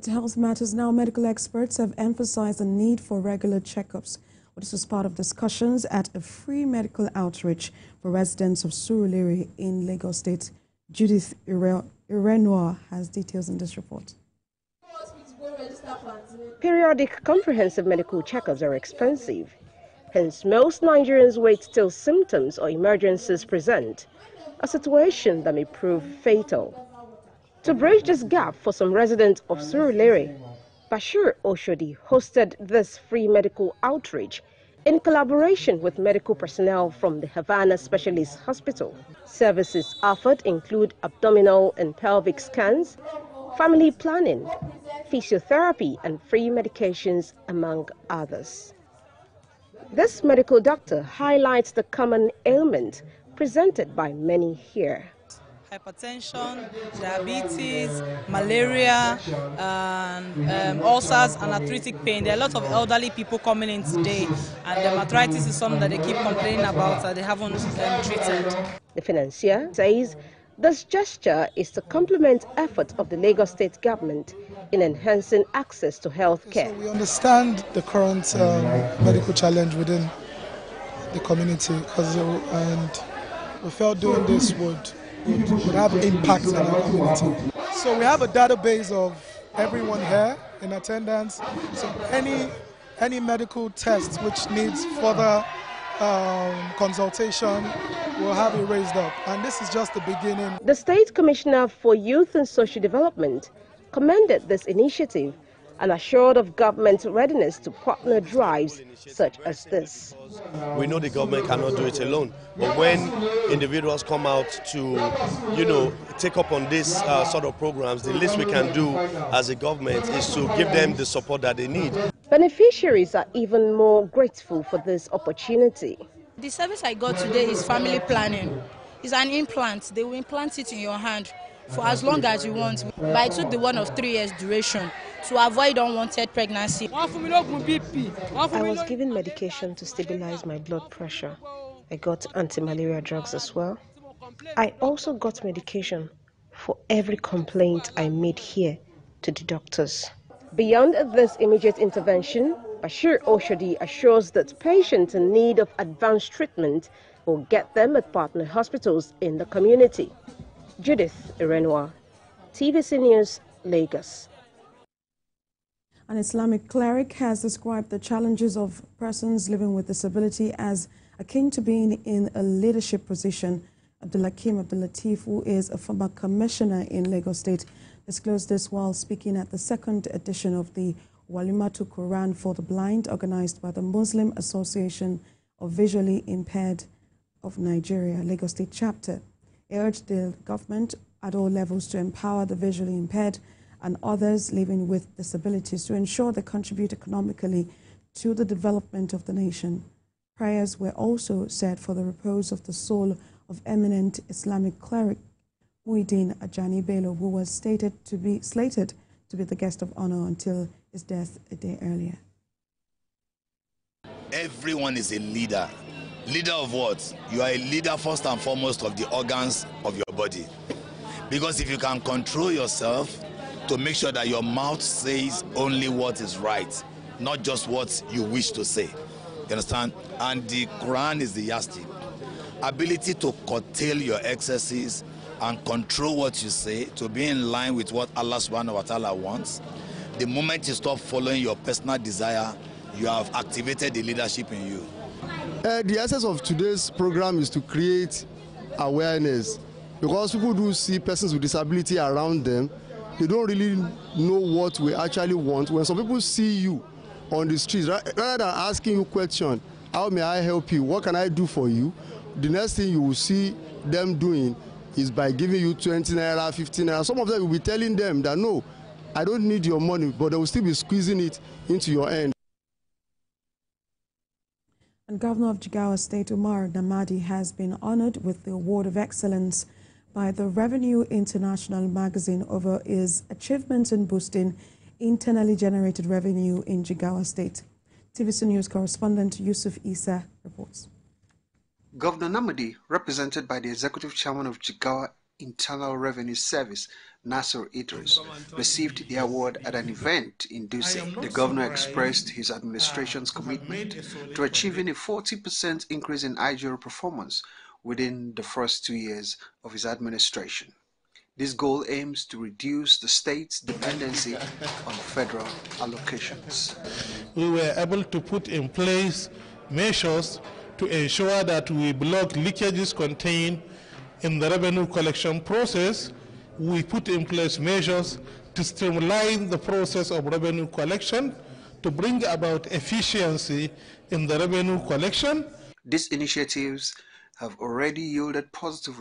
With health matters now, medical experts have emphasized the need for regular checkups. This was part of discussions at a free medical outreach for residents of Surulere in Lagos State. Judith Irenoa has details in this report. Periodic comprehensive medical checkups are expensive. Hence, most Nigerians wait till symptoms or emergencies present, a situation that may prove fatal. To bridge this gap for some residents of Surulere, Bashir Oshodi hosted this free medical outreach in collaboration with medical personnel from the Havana Specialist Hospital. Services offered include abdominal and pelvic scans, family planning, physiotherapy and free medications, among others. This medical doctor highlights the common ailment presented by many here. Hypertension, diabetes, malaria, and ulcers and arthritic pain. There are a lot of elderly people coming in today, and arthritis is something that they keep complaining about that they haven't treated. The financier says this gesture is to complement efforts of the Lagos State government in enhancing access to health care. So we understand the current medical challenge within the community, and we felt doing this would have impact on our community. So we have a database of everyone here in attendance. So any medical test which needs further consultation will have it raised up. And this is just the beginning. The State Commissioner for Youth and Social Development commended this initiative and assured of government's readiness to partner drives such as this. We know the government cannot do it alone, but when individuals come out to, take up on this sort of programs, the least we can do as a government is to give them the support that they need. Beneficiaries are even more grateful for this opportunity. The service I got today is family planning. It's an implant. They will implant it in your hand for as long as you want. But I took the one of 3 years duration to avoid unwanted pregnancy. I was given medication to stabilize my blood pressure. I got anti-malaria drugs as well. I also got medication for every complaint I made here to the doctors. Beyond this immediate intervention, Bashir Oshodi assures that patients in need of advanced treatment will get them at partner hospitals in the community. Judith Irenoa, TVC News, Lagos. An Islamic cleric has described the challenges of persons living with disability as akin to being in a leadership position. Abdulakim Abdulatif, who is a former commissioner in Lagos State, disclosed this while speaking at the second edition of the Walimatu Quran for the Blind, organized by the Muslim Association of Visually Impaired of Nigeria, Lagos State chapter. He urged the government at all levels to empower the visually impaired and others living with disabilities to ensure they contribute economically to the development of the nation. Prayers were also said for the repose of the soul of eminent Islamic cleric Muhyiddin Ajani Bello, who was slated to be the guest of honor until his death a day earlier. Everyone is a leader. Leader of what? You are a leader first and foremost of the organs of your body. Because if you can control yourself to make sure that your mouth says only what is right, not just what you wish to say. You understand? And the Quran is the yardstick. Ability to curtail your excesses and control what you say to be in line with what Allah subhanahu wa ta'ala wants. The moment you stop following your personal desire, you have activated the leadership in you. The essence of today's program is to create awareness, because people do see persons with disability around them. They don't really know what we actually want. When some people see you on the streets, rather than asking you question, how may I help you, what can I do for you, the next thing you will see them doing is by giving you 20 naira, 15 naira. Some of them will be telling them that no, I don't need your money, but they will still be squeezing it into your end. And Governor of Jigawa State, Umar Namadi, has been honored with the Award of Excellence by the Revenue International magazine over his achievements in boosting internally generated revenue in Jigawa State. TVC News correspondent Yusuf Isa reports. Governor Namadi, represented by the Executive Chairman of Jigawa Internal Revenue Service, Nasser Idris, received the award at an event in Dusek. The governor expressed his administration's commitment to achieving a 40% increase in IGO performance within the first 2 years of his administration. This goal aims to reduce the state's dependency on federal allocations. We were able to put in place measures to ensure that we block leakages contained in the revenue collection process. We put in place measures to streamline the process of revenue collection to bring about efficiency in the revenue collection. These initiatives have already yielded positive results.